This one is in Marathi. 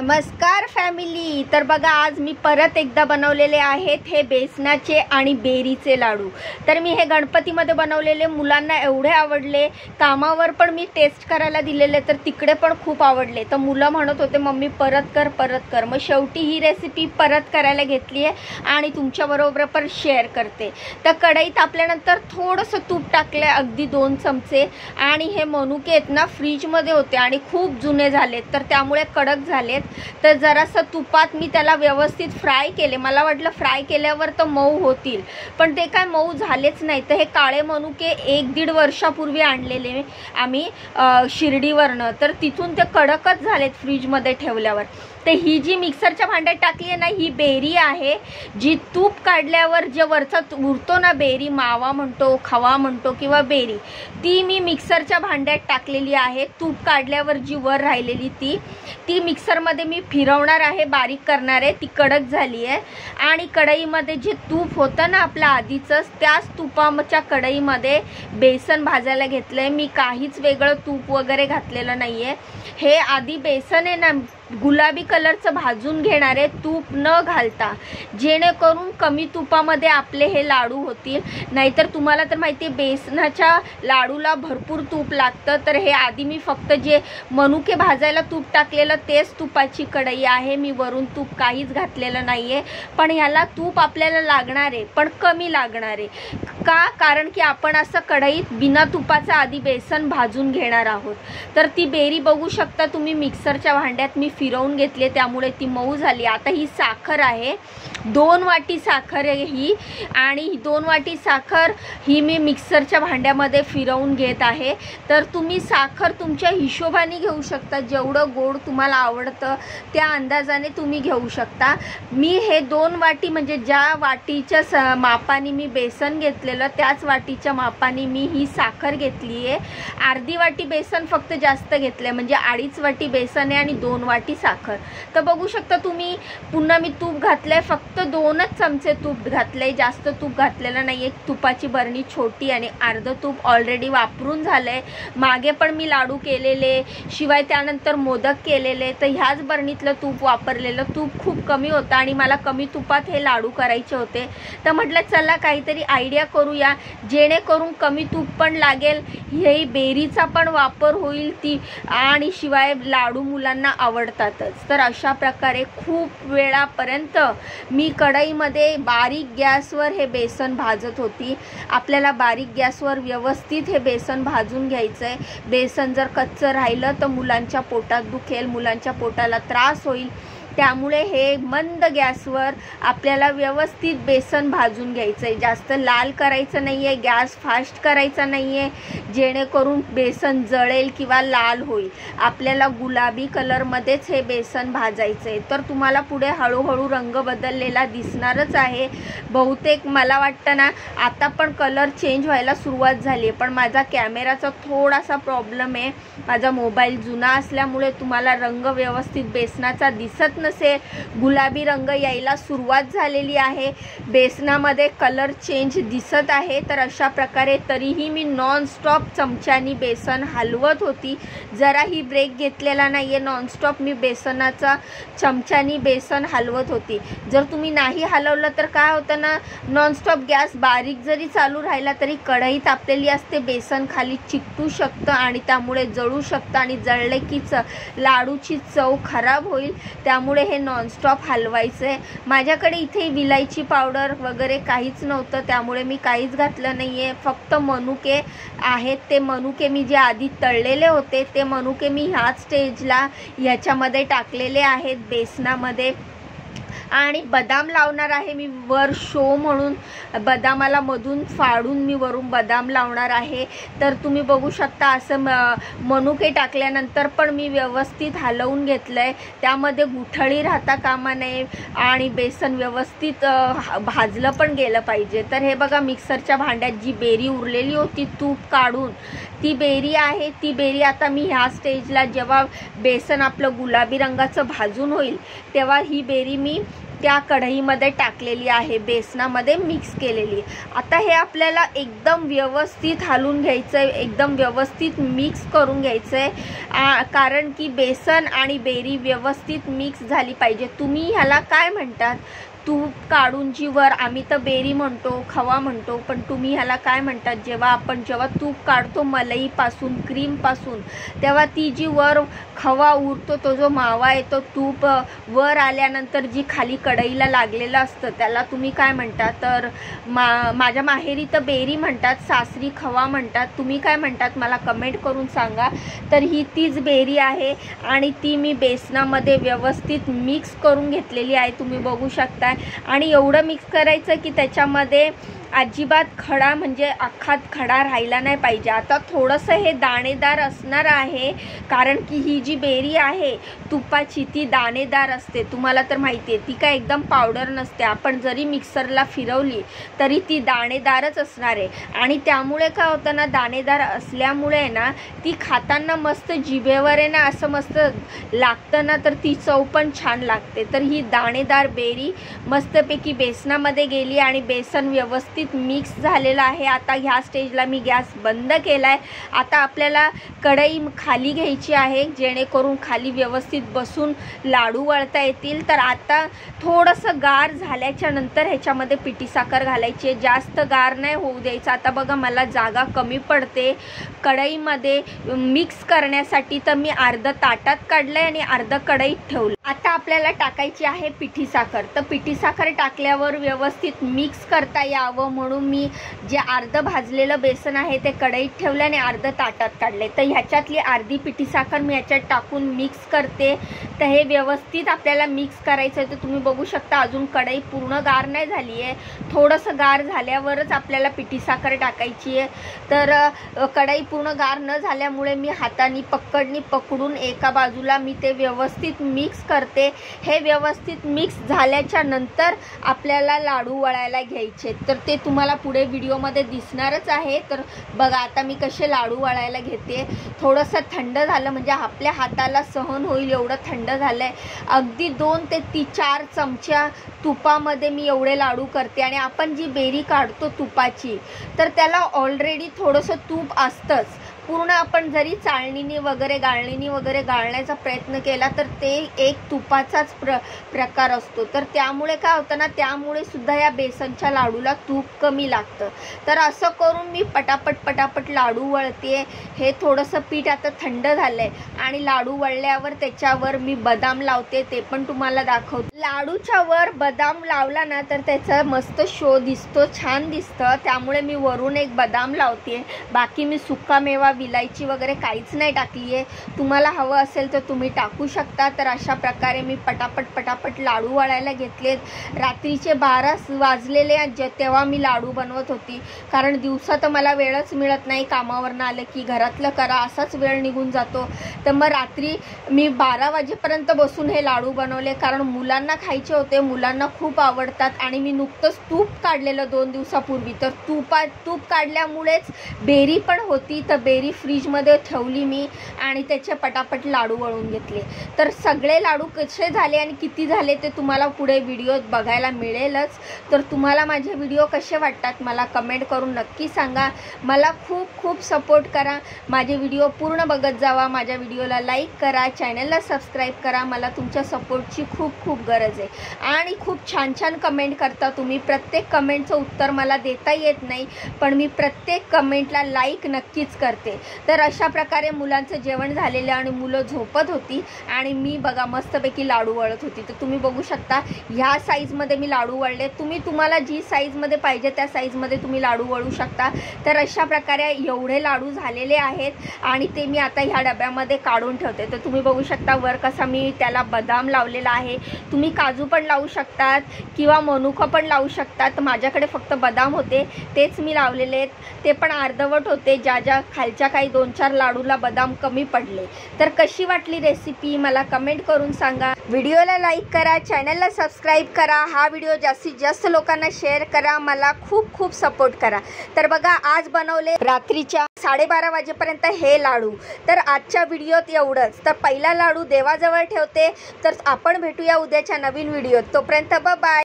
नमस्कार फॅमिली। तर बघा, आज मी परत एकदा बनवलेले आहेत हे बेसनाचे आणि बेरीचे लाडू। तर मी हे गणपतीमध्ये बनवलेले, मुलांना एवढे आवडले, कामावर पण मी टेस्ट करायला दिलेले, तर तिकडे पण खूप आवडले। तर मुलं म्हणत होते मम्मी परत कर परत कर। मग शेवटी ही रेसिपी परत करायला घेतली आहे आणि तुमच्याबरोबर पण शेअर करते। तर कढई तापल्यानंतर थोडंसं तूप टाकले, अगदी 2 चमचे। आणि हे मनुके आहेत ना, फ्रीजमध्ये होते आणि खूप जुने झालेत, तर त्यामुळे कडक झालेत। तर जरासं तुपात मी त्याला व्यवस्थित फ्राय केले। मला वाटलं फ्राय केल्यावर तर मऊ होतील, पण ते काय मऊ झालेच नाही। तर हे काळे मनुके 1-1.5 वर्षापूर्वी आणलेले आम्ही शिर्डीवरनं, तर तिथून ते कडकच झालेत फ्रीजमध्ये ठेवल्यावर। तर ही जी मिक्सरच्या भांड्यात टाकली आहे ना, ही बेरी आहे, जी तूप काढल्यावर जे वरचा उरतो ना, बेरी मावा म्हणतो, खवा म्हणतो किंवा बेरी, ती मी मिक्सरच्या भांड्यात टाकलेली आहे। तूप काढल्यावर जी वर राहिलेली ती मिक्सरमध्ये मी फिरवणार आहे, बारीक करणार आहे। ती कडक झाली आहे आणि कढईमध्ये जे तूप होतं ना आपलं आधीचंच, त्याच तुपाच्या कढईमध्ये बेसन भाजायला घेतलंय मी। काहीच वेगळं तूप वगैरे घातलेलं नाहीये। हे आधी बेसन आहे ना, गुलाबी कलरचं भाजून घेणार आहे, तूप न घालता, जेणेकरून कमी तुपामध्ये आपले हे लाडू होतील। नाहीतर तुम्हाला तर माहिती आहे बेसनाच्या लाडूला भरपूर तूप लागतं। तर हे आधी मी फक्त जे मनुके भाजायला तूप टाकलेलं तेच तुपाची कढई आहे, मी वरून तूप काहीच घातलेलं नाहीये। पण ह्याला तूप आपल्याला लागणार आहे, पण कमी लागणार आहे। का? कारण की आपण असं कढईत बिना तुपाचं आधी बेसन भाजून घेणार आहोत। तर ती बेरी बघू शकता तुम्ही, मिक्सरच्या भांड्यात मी फिरवून घेतले, त्यामुळे ती मऊ झाली। आता ही साखर आहे, 2 वाटी साखर आहे ही, आणि 2 वाटी साखर ही मी मिक्सरच्या भांड्यामध्ये फिरवून घेत आहे। तर तुम्ही साखर तुमच्या हिशोबाने घेऊ शकता, जेवढं गोड तुम्हाला आवडतं त्या अंदाजाने तुम्ही घेऊ शकता। मी हे 2 वाटी म्हणजे ज्या वाटीच्या मापाने मी बेसन घेतलेलं त्याच वाटीच्या मापाने मी ही साखर घेतली आहे। अर्धी वाटी बेसन फक्त जास्त घेतलंय, म्हणजे 2.5 वाटी बेसन आहे आणि 2 वाटी साखर। तर बघू शकता तुम्ही, पुन्हा मी तूप घातलंय, फक्त 2च चमचे तूप घातलंय, जास्त तूप घातलेलं नाहीये। तुपाची बरणी छोटी आणि अर्ध तूप ऑलरेडी वापरून झालंय। मागे पण मी लाडू केलेले, शिवाय त्यानंतर मोदक केलेले, तर ह्याच बरणीतलं तूप वापरलेलं। तूप खूप कमी होतं आणि मला कमी तुपात हे लाडू करायचे होते। तर म्हटलं चला काहीतरी आयडिया करूया, जेणेकरून कमी तूप पण लागेल, हे बेरीचा पण वापर होईल ती, आणि शिवाय लाडू मुलांना आवडतातच। तर अशा प्रकारे खूप वेळापर्यंत मी कढईमध्ये बारीक गॅसवर हे बेसन भाजत होती। आपल्याला बारीक गॅसवर व्यवस्थित हे बेसन भाजून घ्यायचं आहे। बेसन जर कच्चं राहिलं तर मुलांच्या पोटात दुखेल, मुलांच्या पोटाला त्रास होईल। त्यामुळे हे मंद गॅसवर आपल्याला व्यवस्थित बेसन भाजून घ्यायचं आहे। जास्त लाल करायचं नाही आहे, गॅस फास्ट करायचा नाही आहे, जेणेकरून बेसन जळेल किंवा लाल होईल। आपल्याला गुलाबी कलरमध्येच हे बेसन भाजायचं आहे। तर तुम्हाला पुढे हळूहळू रंग बदललेला दिसणारच आहे। बहुतेक मला वाटतं ना, आता पण कलर चेंज व्हायला सुरुवात झाली आहे, पण माझा कॅमेराचा थोडासा प्रॉब्लेम आहे। माझा मोबाईल जुना असल्यामुळे तुम्हाला रंग व्यवस्थित बेसनाचा दिसत नसेल। गुलाबी रंग यायला सुरुवात झालेली आहे, बेसनामध्ये कलर चेंज दिसत आहे। तर अशा प्रकारे तरीही मी नॉनस्टॉप चमच्यानी बेसन हलवत होती, जराही ब्रेक घेतलेला नाहीये। नॉनस्टॉप मी बेसनाचा चमच्यानी बेसन हलवत होती। जर तुम्ही नाही हलवलं तर काय होतं ना, नॉनस्टॉप गॅस बारीक जरी चालू राहिला तरी कढई तापलेली असते, बेसन खाली चिकटू शकतं आणि त्यामुळे जळू शकतं, आणि जळले की लाडूची चव खराब होईल। त्यामुळे हे नॉनस्टॉप हलवायचं आहे। माझ्याकडे इथे विलायची पावडर वगैरे काहीच नव्हतं, त्यामुळे मी काहीच घातलं नाही आहे। फक्त मनुके आहेत, ते मनुके मी जे आधी तळलेले होते ते मनुके मी ह्याच स्टेजला ह्याच्यामध्ये टाकलेले आहेत बेसनामध्ये। आणि बदाम लावणार आहे मी वर शो म्हणून, बदामाला मधून फाडून मी वरून बदाम लावणार आहे। तर तुम्ही बघू शकता, असं मनुके टाकल्यानंतर पण मी व्यवस्थित हलवून घेतलंय, त्यामध्ये गुठळी राहता कामा नये आणि बेसन व्यवस्थित भाजलं पण गेलं पाहिजे। तर हे बघा, मिक्सरच्या भांड्यात जी बेरी उरलेली होती तूप काढून, ती बेरी आहे। ती बेरी आता मी ह्या स्टेजला, जेव्हा बेसन आपलं गुलाबी रंगाचं भाजून होईल तेव्हा ही बेरी मी त्या कढईमध्ये टाकलेली आहे, बेसनामध्ये मिक्स केलेली. आता हे आपल्याला एकदम व्यवस्थित हलवून घ्यायचं आहे, एकदम व्यवस्थित मिक्स करून घ्यायचं आहे, कारण की बेसन आणि बेरी व्यवस्थित मिक्स झाली पाहिजे. तुम्ही ह्याला काय म्हणतात, तूप काढून जी वर, आम्ही तर बेरी म्हणतो, खवा म्हणतो, पण तुम्ही ह्याला काय म्हणतात, जेव्हा तूप काढतो मलईपासून, क्रीमपासून, तेव्हा ती जी वर खवा उरतो, तो जो मावा येतो, तूप वर आल्यानंतर जी खाली कढईला लागलेलं असतं त्याला तुम्ही काय म्हणतात, तर माझ्या माहेरी तर बेरी म्हणतात, सासरी खवा म्हणतात. तुम्ही काय म्हणतात मला कमेंट करून सांगा. तर ही तीच बेरी आहे आणि ती मी बेसनामध्ये व्यवस्थित मिक्स करून घेतलेली आहे, तुम्ही बघू शकता. आणि एवढं मिक्स करायचं की त्याच्यामध्ये अजिबात खडा म्हणजे अख्खा खडा राहिला नाही पाहिजे. आता थोडंसं हे दाणेदार असणार आहे, कारण की ही जी बेरी आहे तुपाची ती दाणेदार असते, तुम्हाला तर माहिती आहे, ती काय एकदम पावडर नसते. आपण जरी मिक्सरला फिरवली तरी ती दाणेदारच असणार आहे. आणि त्यामुळे काय होतं ना, दाणेदार असल्यामुळे ना ती खाताना मस्त जिभेवर आहे ना असं मस्त लागतं ना, तर ती चव पण छान लागते. तर ही दाणेदार बेरी मस्तपैकी बेसनामध्ये गेली आणि बेसन व्यवस्थित मिक्स झालेला आहे. आता ह्या स्टेजला मी गॅस बंद केलाय. आता आपल्याला कढई खाली घ्यायची आहे, जेणेकरून खाली व्यवस्थित बसून लाडू वळता येतील. तर आता थोडंसं गार झाल्याच्या नंतर ह्याच्यामध्ये पिठी साखर घालायची आहे, जास्त गार नाही होऊ द्यायचं. आता बघा मला जागा कमी पडते कढईमध्ये मिक्स करण्यासाठी, तर मी अर्ध ताटात काढलंय आणि अर्ध कढईत ठेवलं. आता आपल्याला टाकायची आहे पिठी साखर. तर पिठी साखर टाकल्यावर व्यवस्थित मिक्स करता यावं म्हणून मी जे अर्ध भाजलेलं बेसन आहे ते कढईत ठेवलं आणि अर्ध ताटात काढले. तर ह्याच्यातली अर्धी पिठी साखर मी ह्याच्यात टाकून मिक्स करते. तर हे व्यवस्थित आपल्याला मिक्स करायचं आहे. तर तुम्ही बघू शकता अजून कढई पूर्ण गार नाही झाली आहे, थोडंसं गार झाल्यावरच आपल्याला पिठी साखर टाकायची आहे. तर कढई पूर्ण गार न झाल्यामुळे मी हाताने पकडून एका बाजूला मी ते व्यवस्थित मिक्स करते. हे व्यवस्थित मिक्स झाल्याच्या नंतर आपल्याला लाडू वळायला घ्यायचे. तर ते तुम्हाला पुढे व्हिडिओमध्ये दिसणारच आहे. तर बघा आता मी कसे लाडू वळायला घेते. थोडंसं थंड झालं म्हणजे आपल्या हाताला सहन होईल एवढं थंड झालंय. अगदी 2 ते 4 चमच्या तुपामध्ये मी एवढे लाडू करते. आणि आपण जी बेरी काढतो तुपाची, तर त्याला ऑलरेडी थोडंसं तूप असतंच. पूर्ण आपण जरी चाळणीने वगैरे गाळण्याचा प्रयत्न केला तर ते एक तुपाचाच प्रकार असतो. तर त्यामुळे काय होतं ना, त्यामुळे सुद्धा या बेसनच्या लाडूला तूप कमी लागतं. तर असं करून मी पटापट लाडू वळते. हे थोडंसं पीठ आता थंड झालंय आणि लाडू वळल्यावर त्याच्यावर मी बदाम लावते, ते पण तुम्हाला दाखवते. लाडूच्या वर बदाम लावला ना तर त्याचा मस्त शो दिसतो, छान दिसतं. त्यामुळे मी वरून एक बदाम लावते. बाकी मी सुका मेवा, विलायची वगैरे काहीच नाही टाकली आहे. तुम्हाला हवं असेल तर तुम्ही टाकू शकता. तर अशा प्रकारे मी पटापट लाडू वळायला घेतलेत. रात्रीचे 12 वाजलेले तेव्हा मी लाडू बनवत होती, कारण दिवसा तर मला वेळच मिळत नाही. कामावरनं आलं की घरातलं करा असाच वेळ निघून जातो. तर मग रात्री मी 12 वाजेपर्यंत बसून हे लाडू बनवले, कारण मुलांना खायचे होते, मुलांना खूप आवडतात. आणि मी नुकतंच तूप काढलेलं 2 दिवसापूर्वी. तर तूप काढल्यामुळेच बेरी पण होती, तर बेरी फ्रीजमध्ये ठेवली मी आणि त्याचे पटापट लाडू वळून घेतले. तर सगळे लाडू कसे झाले आणि किती झाले ते तुम्हाला पुढे व्हिडिओत बघायला मिळेलच. तर तुम्हाला माझे व्हिडिओ कसे वाटतात मला कमेंट करून नक्की सांगा. मला खूप सपोर्ट करा. माझे व्हिडिओ पूर्ण बघत जावा. माझ्या व्हिडिओला लाईक करा, चॅनलला सबस्क्राईब करा. मला तुमच्या सपोर्टची खूप गरज आहे. आणि खूप छान कमेंट करता तुम्ही. प्रत्येक कमेंटचं उत्तर मला देता येत नाही, पण मी प्रत्येक कमेंटला लाईक नक्कीच करते. तर अशा प्रकारे मुलांचं जेवण झालेलं आणि मुलं झोपत होती आणि मी बघा मस्तपैकी लाडू वळत होती. तर तुम्ही बघू शकता ह्या साईजमध्ये मी लाडू वळले. तुम्हाला जी साईजमध्ये पाहिजे त्या साईजमध्ये तुम्ही लाडू वळू शकता. तर अशा प्रकारे एवढे लाडू झालेले आहेत आणि ते मी आता ह्या डब्यामध्ये काढून ठेवते. तर तुम्ही बघू शकता वर कसा मी त्याला बदाम लावलेला आहे. तुम्ही काजू पण लावू शकतात किंवा मनुका पण लावू शकतात. माझ्याकडे फक्त बदाम होते, तेच मी लावलेले आहेत. ते पण अर्धवट होते. ज्या खालच्या वरच्या काही 2-4 लाडूला बदाम कमी पडले. तर कशी वाटली रेसिपी मला कमेंट करून सांगा. व्हिडिओला लाईक करा, चॅनलला सबस्क्राईब करा, हा व्हिडिओ जास्तीत जास्त लोकांना शेअर करा, मला खूप खूप सपोर्ट करा. तर बघा आज बनवले रात्रीच्या 12:30 वाजेपर्यंत हे लाडू. तर आजच्या व्हिडिओत एवढंच. तर पहिला लाडू देवाजवळ ठेवते. तर आपण भेटूया उद्याच्या नवीन व्हिडिओत. तोपर्यंत बाय.